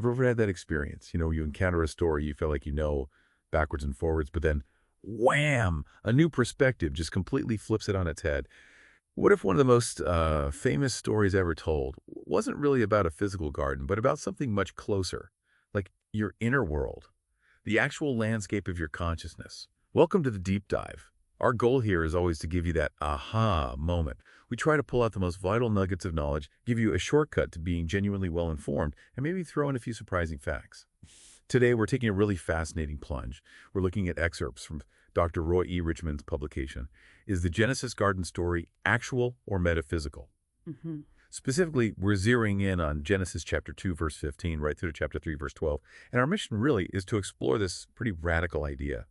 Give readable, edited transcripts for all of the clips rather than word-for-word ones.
Have you ever had that experience? You encounter a story you feel like you know backwards and forwards, but then wham, a new perspective just completely flips it on its head. What if one of the most famous stories ever told wasn't really about a physical garden, but about something much closer, like your inner world, the actual landscape of your consciousness? Welcome to the deep dive. Our goal here is always to give you that aha moment. We try to pull out the most vital nuggets of knowledge, give you a shortcut to being genuinely well-informed, and maybe throw in a few surprising facts. Today, we're taking a really fascinating plunge. We're looking at excerpts from Dr. Roy E. Richmond's publication, Is the Genesis Garden Story Actual or Metaphysical? Specifically, we're zeroing in on Genesis chapter 2, verse 15, right through to chapter 3, verse 12. And our mission really is to explore this pretty radical idea.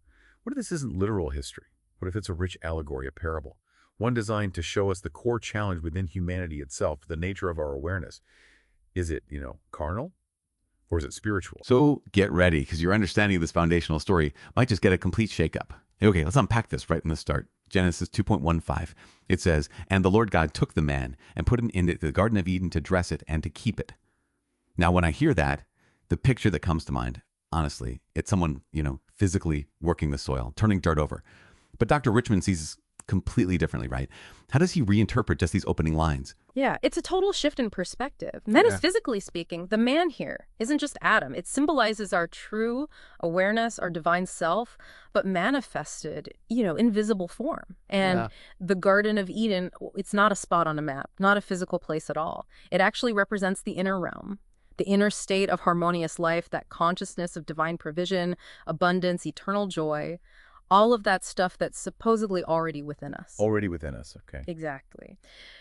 What if this isn't literal history? What if it's a rich allegory, a parable? One designed to show us the core challenge within humanity itself, the nature of our awareness. Is it, carnal? Or is it spiritual? So get ready, because your understanding of this foundational story might just get a complete shakeup. Okay, let's unpack this right from the start. Genesis 2.15, it says, "And the Lord God took the man and put him in the Garden of Eden to dress it and to keep it." Now, when I hear that, the picture that comes to mind, honestly, it's someone, physically working the soil, turning dirt over. But Dr. Richmond sees this completely differently, right? How does he reinterpret just these opening lines? Yeah, it's a total shift in perspective. Metaphysically speaking, the man here isn't just Adam. It symbolizes our true awareness, our divine self, but manifested, in visible form. And the Garden of Eden, it's not a spot on a map, not a physical place at all. It actually represents the inner realm, the inner state of harmonious life, that consciousness of divine provision, abundance, eternal joy. All of that stuff that's supposedly already within us. Already within us, okay. Exactly.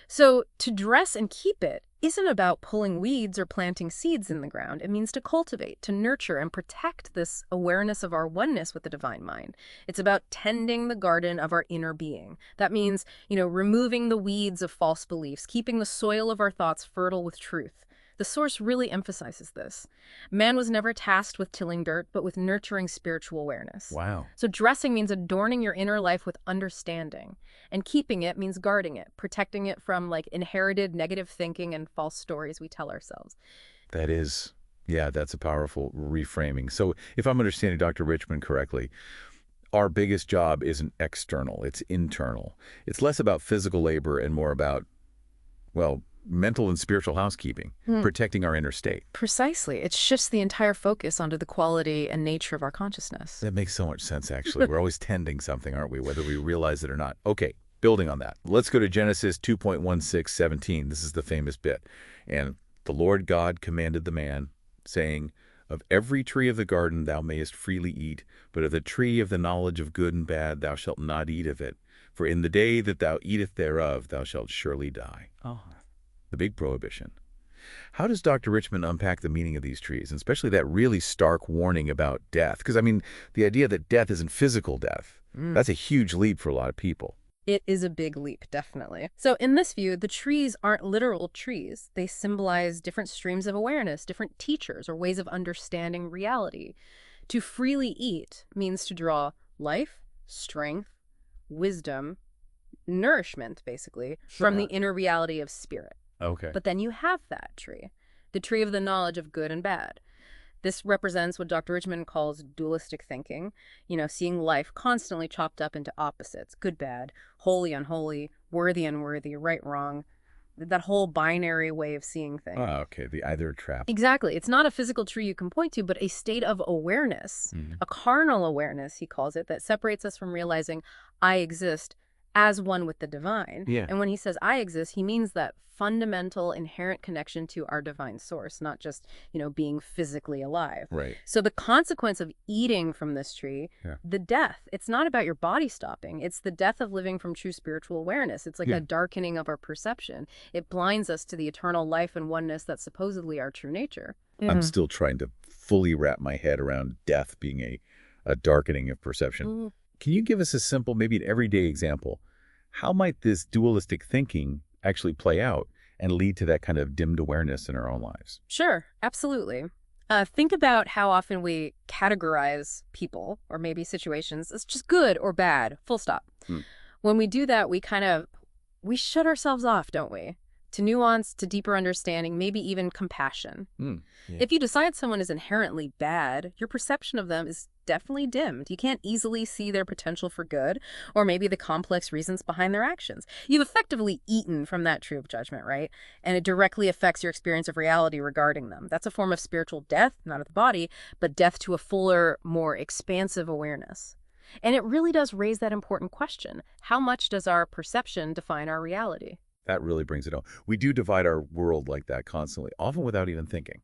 So to dress and keep it isn't about pulling weeds or planting seeds in the ground. It means to cultivate, to nurture, and protect this awareness of our oneness with the divine mind. It's about tending the garden of our inner being. That means, removing the weeds of false beliefs, keeping the soil of our thoughts fertile with truth. The source really emphasizes this. Man was never tasked with tilling dirt, but with nurturing spiritual awareness. Wow. So dressing means adorning your inner life with understanding. And keeping it means guarding it, protecting it from inherited negative thinking and false stories we tell ourselves. That's a powerful reframing. So if I'm understanding Dr. Richmond correctly, our biggest job isn't external, it's internal. It's less about physical labor and more about, mental and spiritual housekeeping, protecting our inner state. Precisely. It shifts the entire focus onto the quality and nature of our consciousness. That makes so much sense, actually. We're always tending something, aren't we, whether we realize it or not? Okay, building on that. Let's go to Genesis 2.16:17. This is the famous bit. "And the Lord God commanded the man, saying, Of every tree of the garden thou mayest freely eat, but of the tree of the knowledge of good and bad thou shalt not eat of it. For in the day that thou eatest thereof thou shalt surely die." Oh. The big prohibition. How does Dr. Richmond unpack the meaning of these trees, and especially that really stark warning about death? Because, the idea that death isn't physical death, that's a huge leap for a lot of people. It is a big leap, definitely. So in this view, the trees aren't literal trees. They symbolize different streams of awareness, different teachers or ways of understanding reality. To freely eat means to draw life, strength, wisdom, nourishment, basically, from the inner reality of spirit. Okay. But then you have that tree, the tree of the knowledge of good and bad. This represents what Dr. Richmond calls dualistic thinking, seeing life constantly chopped up into opposites, good, bad, holy, unholy, worthy, unworthy, right, wrong, that whole binary way of seeing things. Oh, okay, the either trap. Exactly. It's not a physical tree you can point to, but a state of awareness, a carnal awareness, he calls it, that separates us from realizing I exist as one with the divine. Yeah. And when he says I exist, he means that fundamental inherent connection to our divine source, not just, being physically alive. Right. So the consequence of eating from this tree, the death, it's not about your body stopping. It's the death of living from true spiritual awareness. It's like a darkening of our perception. It blinds us to the eternal life and oneness that's supposedly our true nature. I'm still trying to fully wrap my head around death being a darkening of perception. Can you give us a simple, maybe an everyday example? How might this dualistic thinking actually play out and lead to that kind of dimmed awareness in our own lives? Sure, absolutely. Think about how often we categorize people or maybe situations as just good or bad, full stop. When we do that, we shut ourselves off, don't we? to nuance, to deeper understanding, maybe even compassion. Hmm. Yeah. If you decide someone is inherently bad, your perception of them is definitely dimmed. You can't easily see their potential for good or maybe the complex reasons behind their actions. You've effectively eaten from that tree of judgment, right? And it directly affects your experience of reality regarding them. That's a form of spiritual death, not of the body, but death to a fuller, more expansive awareness. And it really does raise that important question. How much does our perception define our reality? That really brings it home. We do divide our world like that constantly, often without even thinking.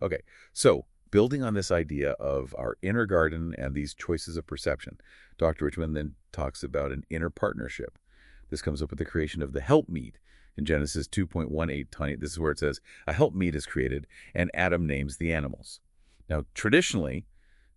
Okay, so building on this idea of our inner garden and these choices of perception, Dr. Richmond then talks about an inner partnership. This comes up with the creation of the helpmeet in Genesis 2.18. This is where it says, a helpmeet is created, and Adam names the animals. Now, traditionally,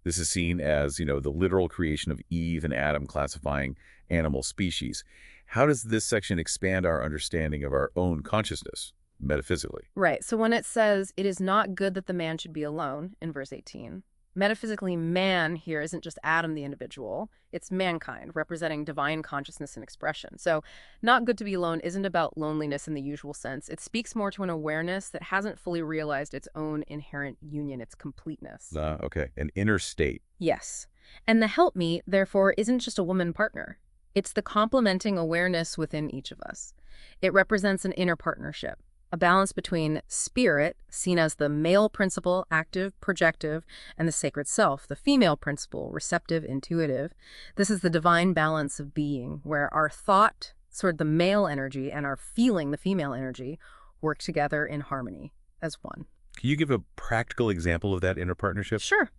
this is seen as, the literal creation of Eve and Adam classifying animal species. How does this section expand our understanding of our own consciousness, metaphysically? Right. So when it says, it is not good that the man should be alone, in verse 18, metaphysically, man here isn't just Adam the individual. It's mankind, representing divine consciousness and expression. So not good to be alone isn't about loneliness in the usual sense. It speaks more to an awareness that hasn't fully realized its own inherent union, its completeness. Okay, an inner state. Yes. And the helpmeet, therefore, isn't just a woman partner. It's the complementing awareness within each of us. It represents an inner partnership, a balance between spirit, seen as the male principle, active, projective, and the sacred self, the female principle, receptive, intuitive. This is the divine balance of being, where our thought, sort of the male energy, and our feeling, the female energy, work together in harmony as one. Can you give a practical example of that inner partnership? Sure.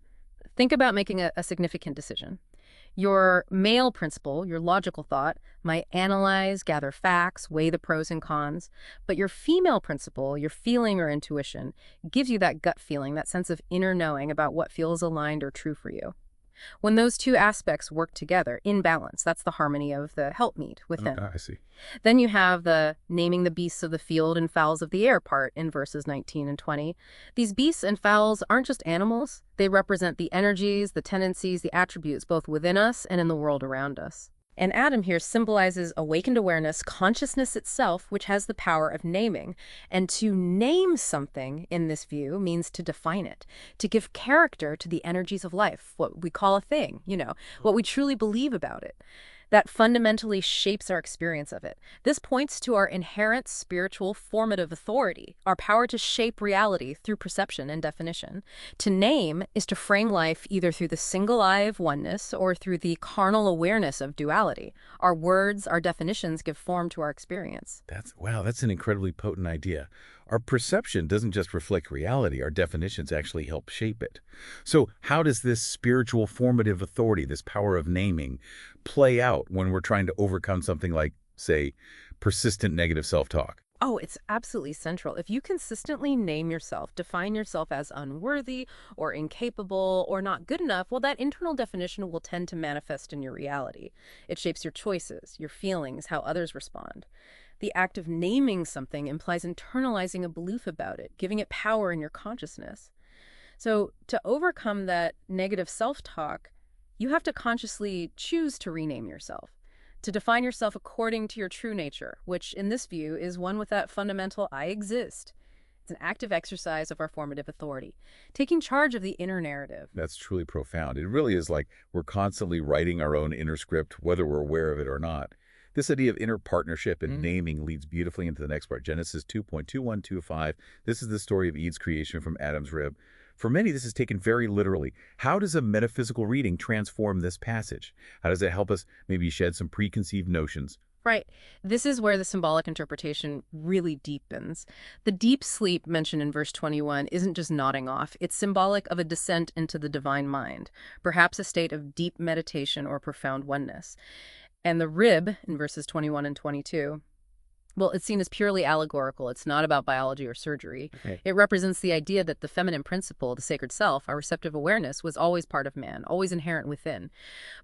Think about making a significant decision. Your male principle, your logical thought, might analyze, gather facts, weigh the pros and cons. But your female principle, your feeling or intuition, gives you that gut feeling, that sense of inner knowing about what feels aligned or true for you. When those two aspects work together in balance, that's the harmony of the helpmeet within. I see. Then you have the naming the beasts of the field and fowls of the air part in verses 19 and 20. These beasts and fowls aren't just animals. They represent the energies, the tendencies, the attributes both within us and in the world around us. And Adam here symbolizes awakened awareness, consciousness itself, which has the power of naming. And to name something in this view means to define it, to give character to the energies of life, what we call a thing, what we truly believe about it. That fundamentally shapes our experience of it. This points to our inherent spiritual formative authority, our power to shape reality through perception and definition. To name is to frame life either through the single eye of oneness or through the carnal awareness of duality. Our words, our definitions give form to our experience. That's an incredibly potent idea. Our perception doesn't just reflect reality. Our definitions actually help shape it. So how does this spiritual formative authority, this power of naming, play out when we're trying to overcome something like, say, persistent negative self-talk? Oh, it's absolutely central. If you consistently name yourself, define yourself as unworthy or incapable or not good enough, well, that internal definition will tend to manifest in your reality. It shapes your choices, your feelings, how others respond. The act of naming something implies internalizing a belief about it, giving it power in your consciousness. So to overcome that negative self-talk, you have to consciously choose to rename yourself, to define yourself according to your true nature, which in this view is one with that fundamental I exist. It's an active exercise of our formative authority, taking charge of the inner narrative. That's truly profound. It really is like we're constantly writing our own inner script, whether we're aware of it or not. This idea of inner partnership and naming leads beautifully into the next part. Genesis 2.2125. This is the story of Eve's creation from Adam's rib. For many, this is taken very literally. How does a metaphysical reading transform this passage? How does it help us maybe shed some preconceived notions? Right. This is where the symbolic interpretation really deepens. The deep sleep mentioned in verse 21 isn't just nodding off. It's symbolic of a descent into the divine mind, perhaps a state of deep meditation or profound oneness. And the rib in verses 21 and 22, well, it's seen as purely allegorical. It's not about biology or surgery. Okay. It represents the idea that the feminine principle, the sacred self, our receptive awareness, was always part of man, always inherent within.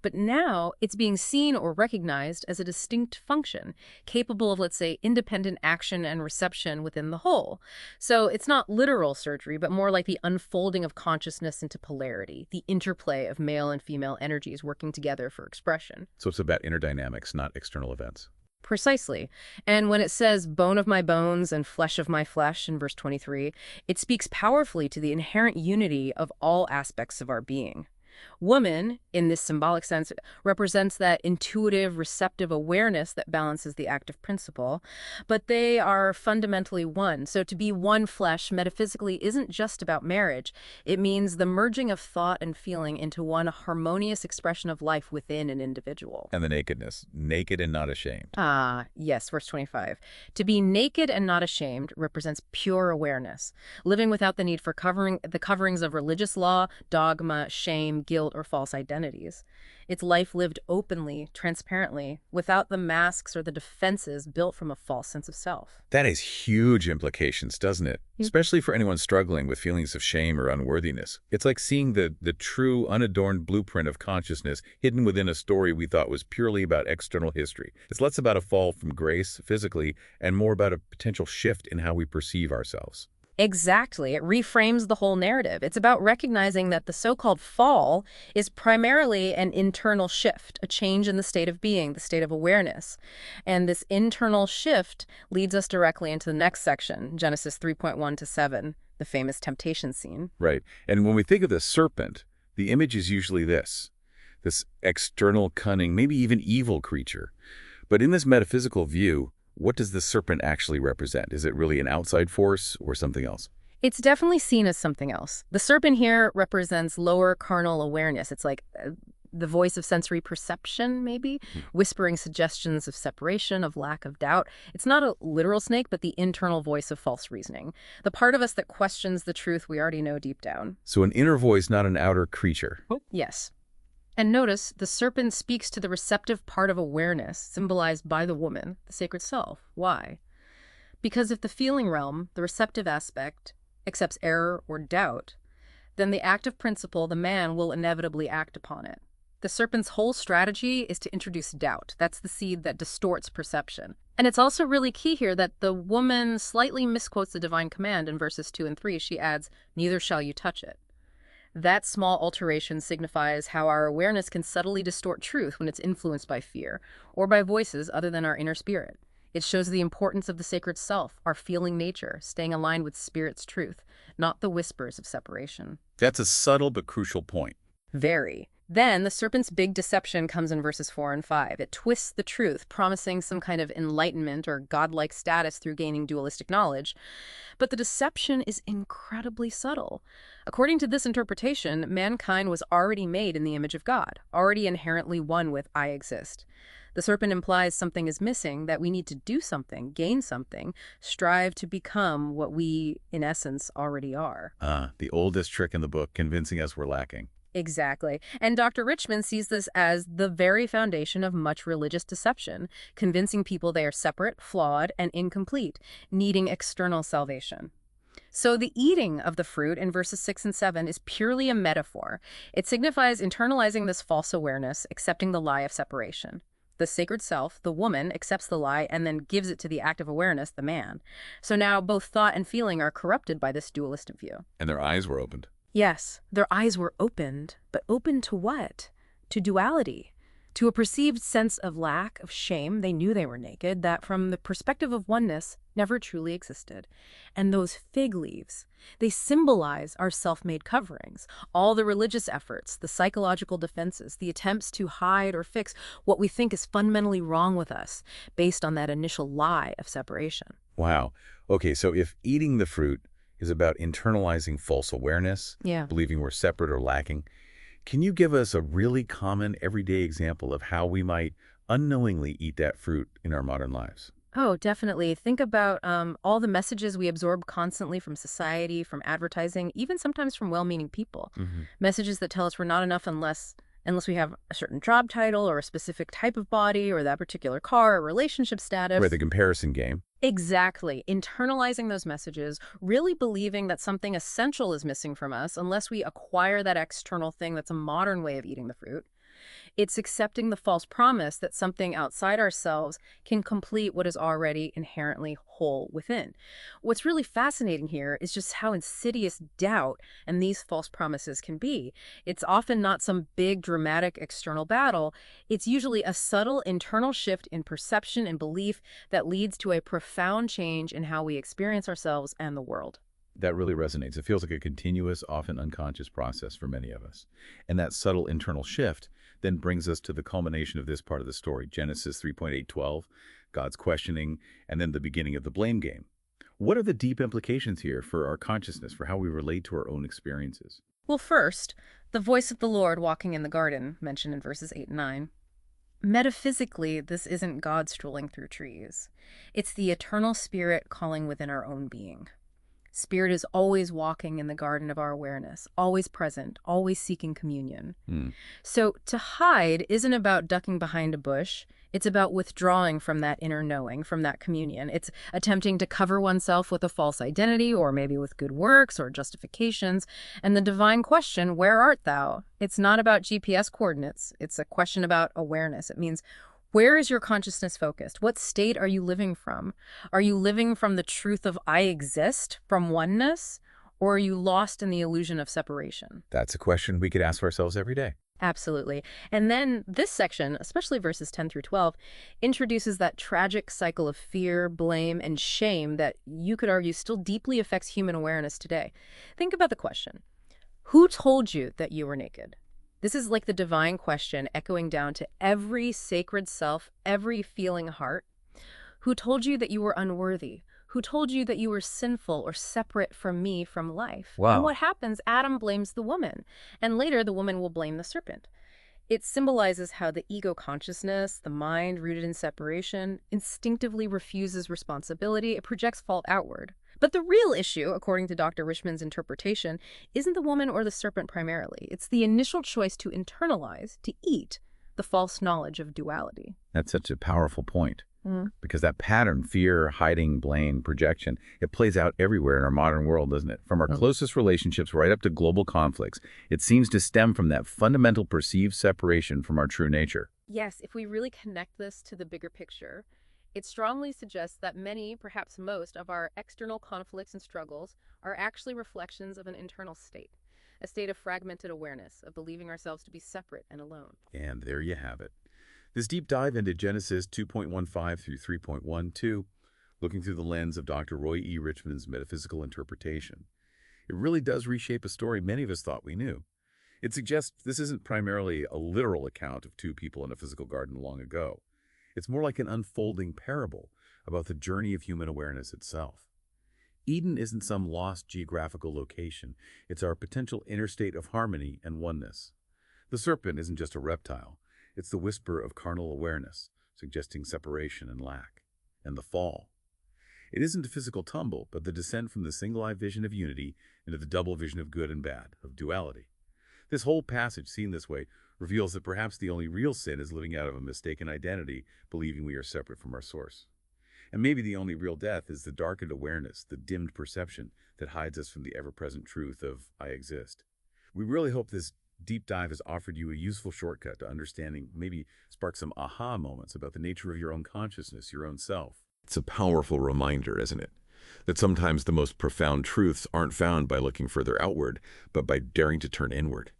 But now it's being seen or recognized as a distinct function, capable of, let's say, independent action and reception within the whole. So it's not literal surgery, but more like the unfolding of consciousness into polarity, the interplay of male and female energies working together for expression. So it's about inner dynamics, not external events. Precisely. And when it says bone of my bones and flesh of my flesh in verse 23, it speaks powerfully to the inherent unity of all aspects of our being. Woman, in this symbolic sense, represents that intuitive, receptive awareness that balances the active principle, but they are fundamentally one. So to be one flesh metaphysically isn't just about marriage. It means the merging of thought and feeling into one harmonious expression of life within an individual. And the nakedness, naked and not ashamed. Ah, yes, verse 25. To be naked and not ashamed represents pure awareness, living without the need for the coverings of religious law, dogma, shame, guilt, or false identities. It's life lived openly, transparently, without the masks or the defenses built from a false sense of self. That has huge implications, doesn't it? Especially for anyone struggling with feelings of shame or unworthiness. It's like seeing the true, unadorned blueprint of consciousness hidden within a story we thought was purely about external history. It's less about a fall from grace physically and more about a potential shift in how we perceive ourselves. Exactly. It reframes the whole narrative. It's about recognizing that the so-called fall is primarily an internal shift, a change in the state of being, the state of awareness. And this internal shift leads us directly into the next section, Genesis 3:1 to 7, the famous temptation scene. Right. And when we think of the serpent, the image is usually this external, cunning, maybe even evil creature. But in this metaphysical view, what does the serpent actually represent? Is it really an outside force or something else? It's definitely seen as something else. The serpent here represents lower carnal awareness. It's like the voice of sensory perception, maybe, whispering suggestions of separation, of lack of doubt. It's not a literal snake, but the internal voice of false reasoning. The part of us that questions the truth we already know deep down. So an inner voice, not an outer creature. Yes. And notice, the serpent speaks to the receptive part of awareness, symbolized by the woman, the sacred self. Why? Because if the feeling realm, the receptive aspect, accepts error or doubt, then the active principle, the man, will inevitably act upon it. The serpent's whole strategy is to introduce doubt. That's the seed that distorts perception. And it's also really key here that the woman slightly misquotes the divine command in verses 2 and 3. She adds, "Neither shall you touch it." That small alteration signifies how our awareness can subtly distort truth when it's influenced by fear or by voices other than our inner spirit. It shows the importance of the sacred self, our feeling nature, staying aligned with spirit's truth, not the whispers of separation. That's a subtle but crucial point. Very. Then the serpent's big deception comes in verses 4 and 5. It twists the truth, promising some kind of enlightenment or godlike status through gaining dualistic knowledge. But the deception is incredibly subtle. According to this interpretation, mankind was already made in the image of God, already inherently one with I exist. The serpent implies something is missing, that we need to do something, gain something, strive to become what we, in essence, already are. The oldest trick in the book, convincing us we're lacking. Exactly. And Dr. Richmond sees this as the very foundation of much religious deception, convincing people they are separate, flawed, and incomplete, needing external salvation. So the eating of the fruit in verses 6 and 7 is purely a metaphor. It signifies internalizing this false awareness, accepting the lie of separation. The sacred self, the woman, accepts the lie and then gives it to the active awareness, the man. So now both thought and feeling are corrupted by this dualistic view. And their eyes were opened. Yes, their eyes were opened, but open to what? To duality, to a perceived sense of lack, of shame. They knew they were naked, that from the perspective of oneness never truly existed. And those fig leaves, they symbolize our self-made coverings, all the religious efforts, the psychological defenses, the attempts to hide or fix what we think is fundamentally wrong with us based on that initial lie of separation. Wow. Okay, so if eating the fruit is about internalizing false awareness, believing we're separate or lacking, can you give us a really common everyday example of how we might unknowingly eat that fruit in our modern lives? Oh, definitely. Think about all the messages we absorb constantly from society, from advertising, even sometimes from well-meaning people. Messages that tell us we're not enough unless we have a certain job title or a specific type of body or that particular car or relationship status. Right, the comparison game. Exactly. Internalizing those messages, really believing that something essential is missing from us unless we acquire that external thing that's a modern way of eating the fruit. It's accepting the false promise that something outside ourselves can complete what is already inherently whole within. What's really fascinating here is just how insidious doubt and these false promises can be. It's often not some big dramatic external battle. It's usually a subtle internal shift in perception and belief that leads to a profound change in how we experience ourselves and the world. That really resonates. It feels like a continuous, often unconscious process for many of us. And that subtle internal shift then brings us to the culmination of this part of the story, Genesis 3:8-12, God's questioning, and then the beginning of the blame game. What are the deep implications here for our consciousness, for how we relate to our own experiences? Well, first, the voice of the Lord walking in the garden, mentioned in verses 8 and 9. Metaphysically, this isn't God strolling through trees. It's the eternal spirit calling within our own being. Spirit is always walking in the garden of our awareness, always present, always seeking communion. So to hide isn't about ducking behind a bush. It's about withdrawing from that inner knowing, from that communion. It's attempting to cover oneself with a false identity, or maybe with good works or justifications. And the divine question, where art thou? It's not about GPS coordinates. It's a question about awareness. It means, where is your consciousness focused? What state are you living from? Are you living from the truth of I exist, from oneness? Or are you lost in the illusion of separation? That's a question we could ask ourselves every day. Absolutely. And then this section, especially verses 10 through 12, introduces that tragic cycle of fear, blame, and shame that you could argue still deeply affects human awareness today. Think about the question, who told you that you were naked? This is like the divine question echoing down to every sacred self, every feeling heart. Who told you that you were unworthy? Who told you that you were sinful or separate from me, from life? Wow. And what happens? Adam blames the woman, and later the woman will blame the serpent. It symbolizes how the ego consciousness, the mind rooted in separation, instinctively refuses responsibility. It projects fault outward. But the real issue, according to Dr. Richmond's interpretation, isn't the woman or the serpent primarily. It's the initial choice to internalize, to eat, the false knowledge of duality. That's such a powerful point. Because that pattern, fear, hiding, blame, projection, it plays out everywhere in our modern world, doesn't it? From our closest relationships right up to global conflicts, it seems to stem from that fundamental perceived separation from our true nature. Yes, if we really connect this to the bigger picture, it strongly suggests that many, perhaps most, of our external conflicts and struggles are actually reflections of an internal state, a state of fragmented awareness, of believing ourselves to be separate and alone. And there you have it. This deep dive into Genesis 2.15 through 3.12, looking through the lens of Dr. Roy E. Richmond's metaphysical interpretation. It really does reshape a story many of us thought we knew. It suggests this isn't primarily a literal account of two people in a physical garden long ago. It's more like an unfolding parable about the journey of human awareness itself. Eden isn't some lost geographical location. It's our potential inner state of harmony and oneness. The serpent isn't just a reptile. It's the whisper of carnal awareness, suggesting separation and lack. And the fall. It isn't a physical tumble, but the descent from the single-eye vision of unity into the double vision of good and bad, of duality. This whole passage, seen this way, reveals that perhaps the only real sin is living out of a mistaken identity, believing we are separate from our source. And maybe the only real death is the darkened awareness, the dimmed perception that hides us from the ever-present truth of I exist. We really hope this deep dive has offered you a useful shortcut to understanding, maybe spark some aha moments about the nature of your own consciousness, your own self. It's a powerful reminder, isn't it? That sometimes the most profound truths aren't found by looking further outward, but by daring to turn inward.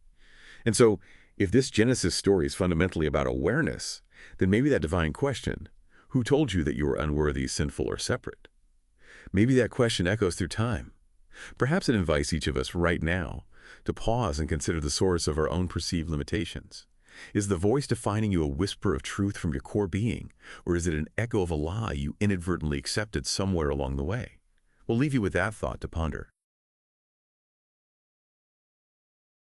And so, if this Genesis story is fundamentally about awareness, then maybe that divine question, who told you that you were unworthy, sinful, or separate? Maybe that question echoes through time. Perhaps it invites each of us right now to pause and consider the source of our own perceived limitations. Is the voice defining you a whisper of truth from your core being, or is it an echo of a lie you inadvertently accepted somewhere along the way? We'll leave you with that thought to ponder.